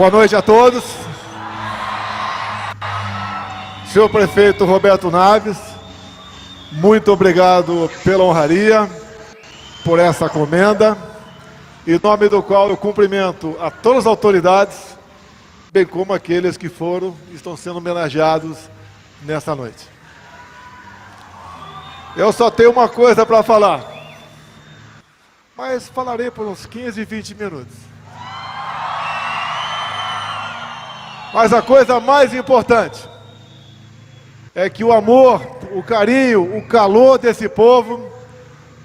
Boa noite a todos. Senhor Prefeito Roberto Naves, muito obrigado pela honraria, por essa comenda, em nome do qual eu cumprimento a todas as autoridades, bem como aqueles que estão sendo homenageados nesta noite. Eu só tenho uma coisa para falar, mas falarei por uns 15, 20 minutos. Mas a coisa mais importante é que o amor, o carinho, o calor desse povo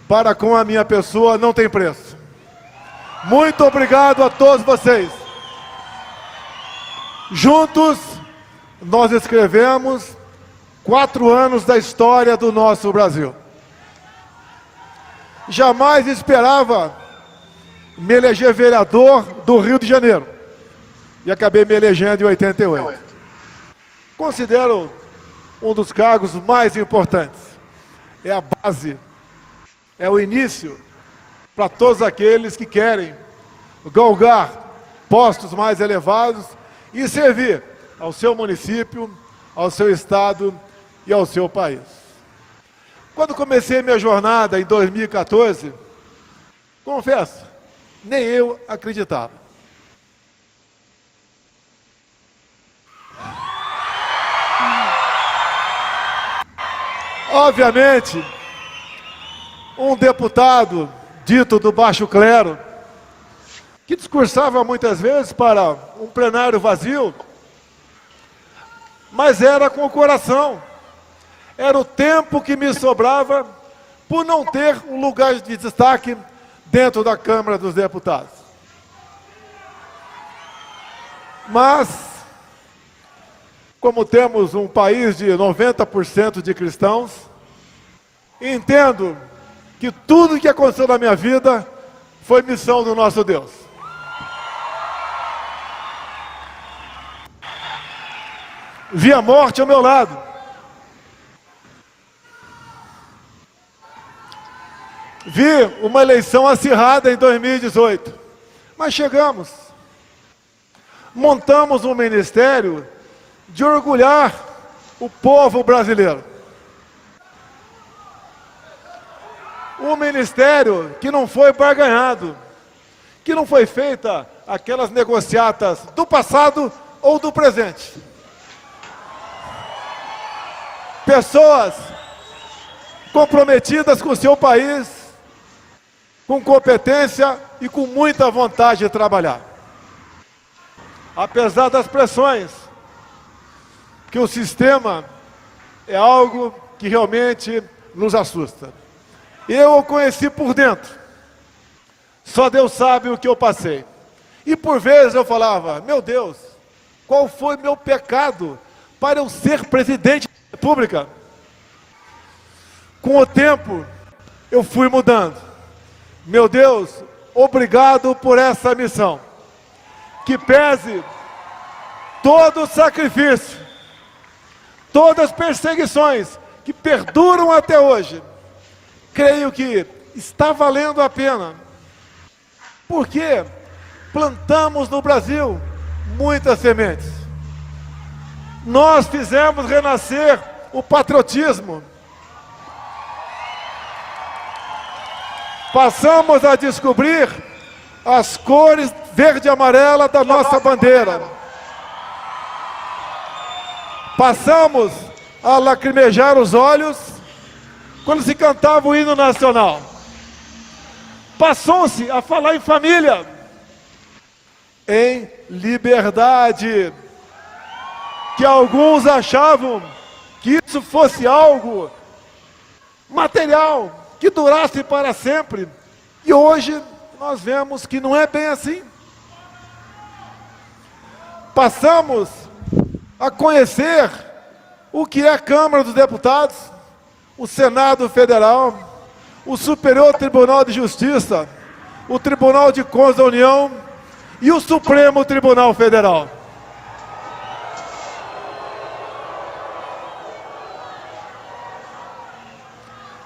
para com a minha pessoa não tem preço. Muito obrigado a todos vocês. Juntos, nós escrevemos 4 anos da história do nosso Brasil. Jamais esperava me eleger vereador do Rio de Janeiro. E acabei me elegendo em 88. Considero um dos cargos mais importantes. É a base, é o início para todos aqueles que querem galgar postos mais elevados e servir ao seu município, ao seu estado e ao seu país. Quando comecei minha jornada em 2014, confesso, nem eu acreditava. Obviamente, um deputado dito do baixo clero, que discursava muitas vezes para um plenário vazio, mas era com o coração. Era o tempo que me sobrava por não ter um lugar de destaque dentro da Câmara dos Deputados. Mas, como temos um país de 90% de cristãos, entendo que tudo que aconteceu na minha vida foi missão do nosso Deus. Vi a morte ao meu lado. Vi uma eleição acirrada em 2018. Mas chegamos. Montamos um ministério de orgulhar o povo brasileiro. Um ministério que não foi barganhado, que não foi feita aquelas negociatas do passado ou do presente. Pessoas comprometidas com o seu país, com competência e com muita vontade de trabalhar. Apesar das pressões, que o sistema é algo que realmente nos assusta. Eu o conheci por dentro. Só Deus sabe o que eu passei. E por vezes eu falava, meu Deus, qual foi meu pecado para eu ser presidente da República? Com o tempo, eu fui mudando. Meu Deus, obrigado por essa missão. Que pese todo o sacrifício, todas as perseguições que perduram até hoje, creio que está valendo a pena, porque plantamos no Brasil muitas sementes. Nós fizemos renascer o patriotismo. Passamos a descobrir as cores verde e amarela da nossa bandeira. Passamos a lacrimejar os olhos quando se cantava o hino nacional. Passou-se a falar em família, em liberdade, que alguns achavam que isso fosse algo material, que durasse para sempre. E hoje nós vemos que não é bem assim. Passamos a conhecer o que é a Câmara dos Deputados, o Senado Federal, o Superior Tribunal de Justiça, o Tribunal de Contas da União e o Supremo Tribunal Federal.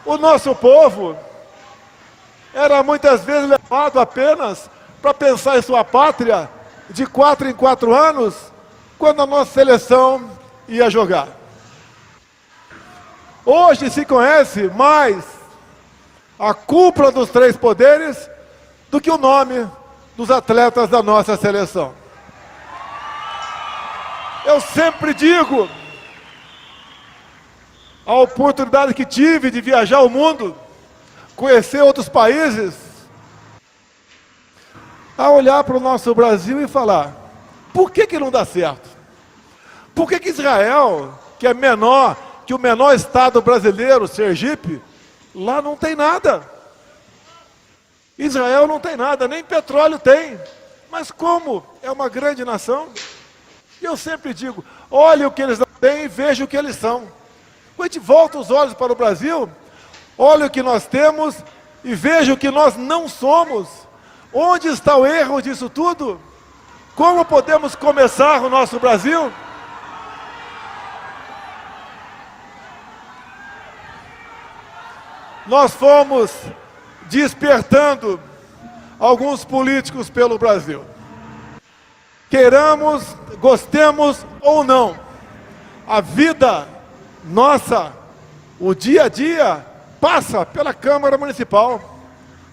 O nosso povo era muitas vezes levado apenas para pensar em sua pátria de 4 em 4 anos, quando a nossa seleção ia jogar. Hoje se conhece mais a cúpula dos 3 poderes do que o nome dos atletas da nossa seleção. Eu sempre digo, a oportunidade que tive de viajar o mundo, conhecer outros países, a olhar para o nosso Brasil e falar, por que não dá certo? Por que Israel, que é menor, que o menor estado brasileiro, Sergipe, lá não tem nada? Israel não tem nada, nem petróleo tem. Mas como é uma grande nação? E eu sempre digo, olhe o que eles não têm e veja o que eles são. Quando a gente volta os olhos para o Brasil, olha o que nós temos e veja o que nós não somos. Onde está o erro disso tudo? Como podemos começar o nosso Brasil? Nós fomos despertando alguns políticos pelo Brasil. Queiramos, gostemos ou não, a vida nossa, o dia a dia, passa pela Câmara Municipal,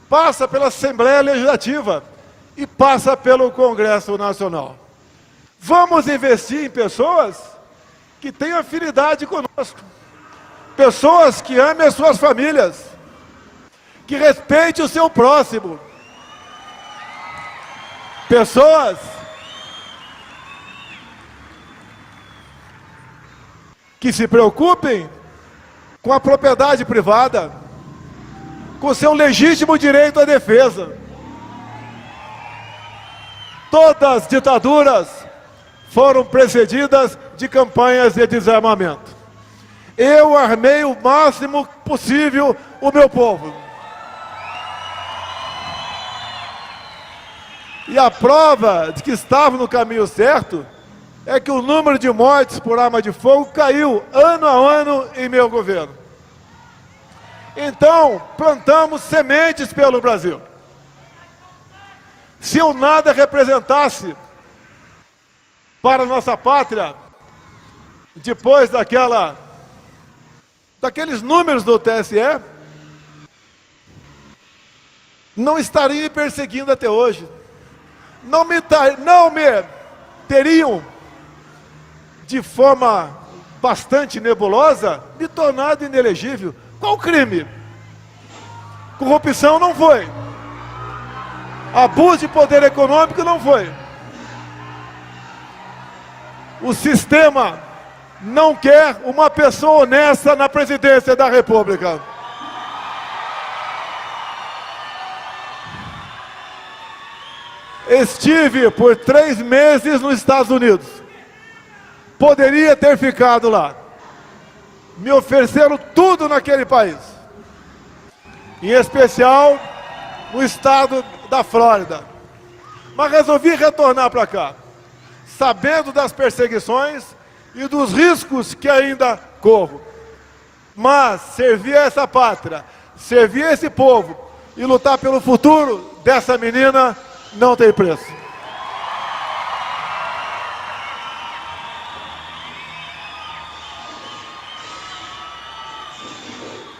passa pela Assembleia Legislativa e passa pelo Congresso Nacional. Vamos investir em pessoas que tenham afinidade conosco, pessoas que amem as suas famílias, que respeitem o seu próximo, pessoas que se preocupem com a propriedade privada, com o seu legítimo direito à defesa. Todas as ditaduras foram precedidas de campanhas de desarmamento. Eu armei o máximo possível o meu povo. E a prova de que estava no caminho certo é que o número de mortes por arma de fogo caiu ano a ano em meu governo. Então, plantamos sementes pelo Brasil. Se eu nada representasse para a nossa pátria, depois daqueles números do TSE, não estaria me perseguindo até hoje. Não me teriam, de forma bastante nebulosa, me tornado inelegível. Qual crime? Corrupção não foi. Abuso de poder econômico não foi. O sistema não quer uma pessoa honesta na presidência da República. Estive por 3 meses nos Estados Unidos. Poderia ter ficado lá. Me ofereceram tudo naquele país. Em especial no estado da Flórida. Mas resolvi retornar para cá, sabendo das perseguições e dos riscos que ainda corro. Mas servir a essa pátria, servir a esse povo e lutar pelo futuro dessa menina não tem preço.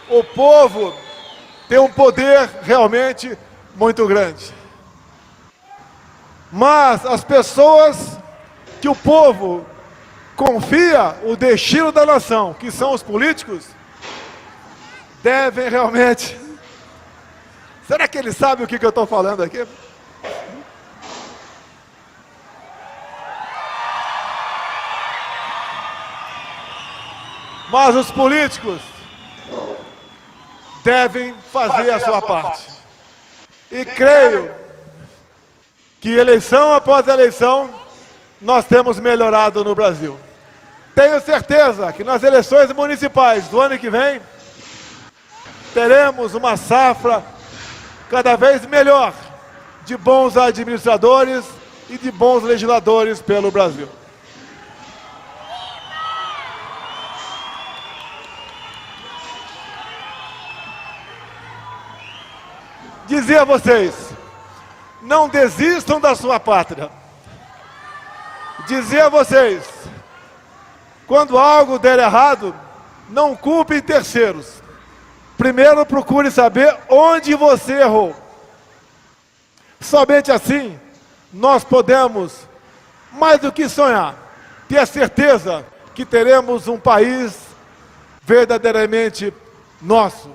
O povo tem um poder realmente muito grande. Mas as pessoas que o povo confia o destino da nação, que são os políticos, devem realmente... Será que eles sabem o que eu estou falando aqui? Mas os políticos devem fazer a sua parte. E creio que eleição após eleição nós temos melhorado no Brasil. Tenho certeza que nas eleições municipais do ano que vem teremos uma safra cada vez melhor de bons administradores e de bons legisladores pelo Brasil. Dizer a vocês, não desistam da sua pátria. Dizer a vocês, quando algo der errado, não culpem terceiros. Primeiro procure saber onde você errou. Somente assim, nós podemos, mais do que sonhar, ter a certeza que teremos um país verdadeiramente nosso.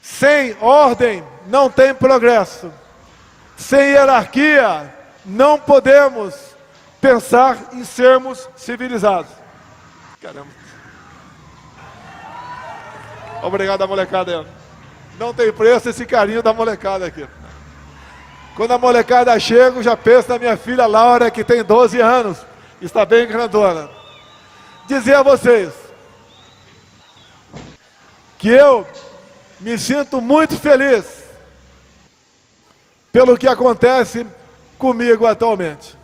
Sem ordem, não tem progresso. Sem hierarquia, não podemos pensar em sermos civilizados. Caramba. Obrigado, molecada. Não tem preço esse carinho da molecada aqui. Quando a molecada chega, eu já penso na minha filha Laura, que tem 12 anos, está bem grandona. Dizer a vocês que eu me sinto muito feliz pelo que acontece comigo atualmente.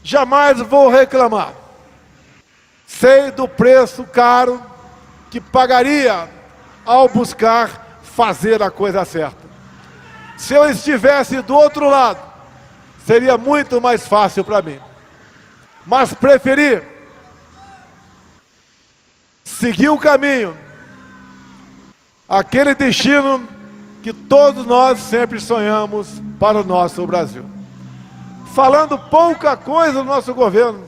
Jamais vou reclamar. Sei do preço caro que pagaria ao buscar fazer a coisa certa. Se eu estivesse do outro lado, seria muito mais fácil para mim. Mas preferi seguir o caminho, aquele destino que todos nós sempre sonhamos para o nosso Brasil. Falando pouca coisa do nosso governo,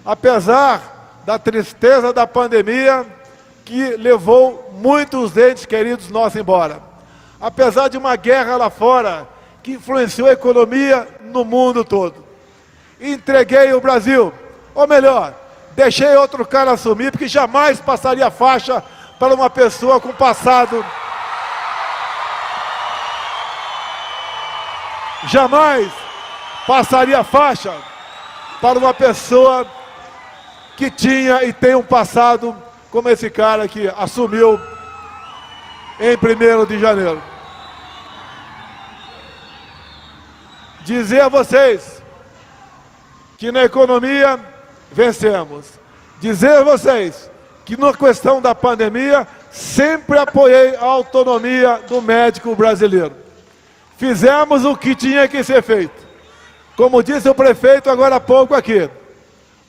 apesar da tristeza da pandemia que levou muitos entes queridos nossos embora. Apesar de uma guerra lá fora que influenciou a economia no mundo todo. Entreguei o Brasil, ou melhor, deixei outro cara assumir, porque jamais passaria a faixa para uma pessoa com passado. Jamais passaria a faixa para uma pessoa que tinha e tem um passado como esse cara que assumiu em 1º de janeiro. Dizer a vocês que na economia vencemos. Dizer a vocês que na questão da pandemia sempre apoiei a autonomia do médico brasileiro. Fizemos o que tinha que ser feito. Como disse o prefeito agora há pouco aqui,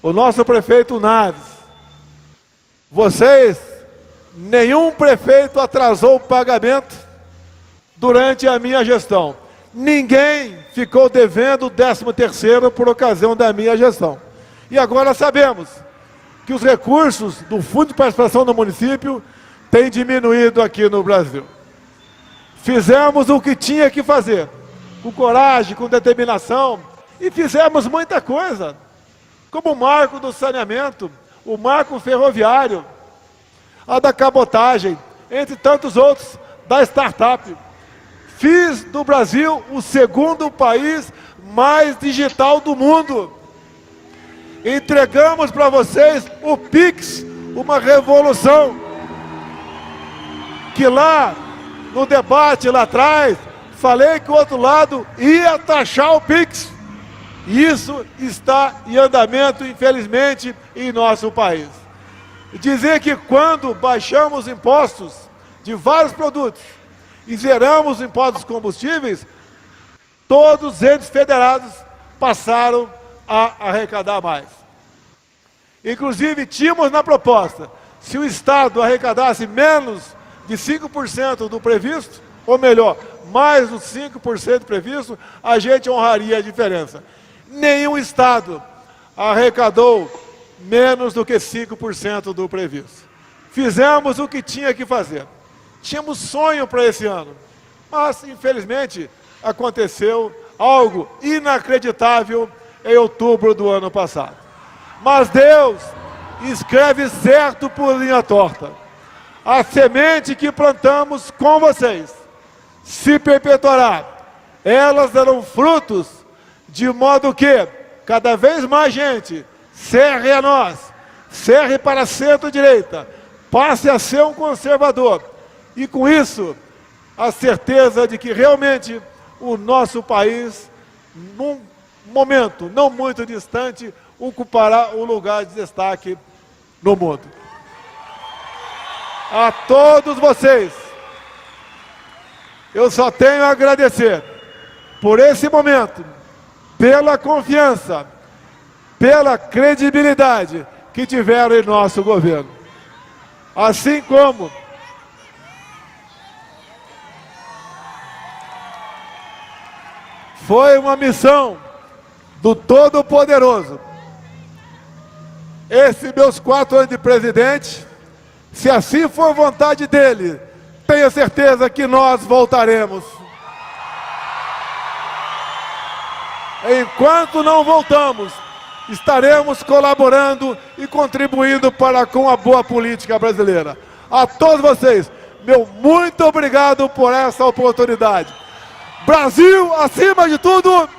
o nosso prefeito Naves, vocês, nenhum prefeito atrasou o pagamento durante a minha gestão. Ninguém ficou devendo o 13º por ocasião da minha gestão. E agora sabemos que os recursos do Fundo de Participação do município têm diminuído aqui no Brasil. Fizemos o que tinha que fazer, com coragem, com determinação, e fizemos muita coisa, como o marco do saneamento, o marco ferroviário, a da cabotagem, entre tantos outros, da startup. Fiz do Brasil o 2º país mais digital do mundo. Entregamos para vocês o Pix, uma revolução, que lá no debate lá atrás, falei que o outro lado ia taxar o Pix. Isso está em andamento, infelizmente, em nosso país. Dizer que quando baixamos impostos de vários produtos e zeramos os impostos dos combustíveis, todos os entes federados passaram a arrecadar mais. Inclusive, tínhamos na proposta, se o Estado arrecadasse menos de 5% do previsto, ou melhor, mais dos 5% previsto, a gente honraria a diferença. Nenhum Estado arrecadou menos do que 5% do previsto. Fizemos o que tinha que fazer. Tínhamos sonho para esse ano, mas infelizmente aconteceu algo inacreditável em outubro do ano passado. Mas Deus escreve certo por linha torta. A semente que plantamos com vocês se perpetuará. Elas darão frutos, de modo que cada vez mais gente cerre a nós, cerre para a centro-direita, passe a ser um conservador. E com isso, a certeza de que realmente o nosso país, num momento não muito distante, ocupará um lugar de destaque no mundo. A todos vocês, eu só tenho a agradecer por esse momento, pela confiança pela credibilidade que tiveram em nosso governo. Assim como foi uma missão do Todo-Poderoso. Esses meus 4 anos de presidente, se assim for vontade dele, tenha certeza que nós voltaremos. Enquanto não voltamos, estaremos colaborando e contribuindo para com a boa política brasileira. A todos vocês, meu muito obrigado por essa oportunidade. Brasil, acima de tudo!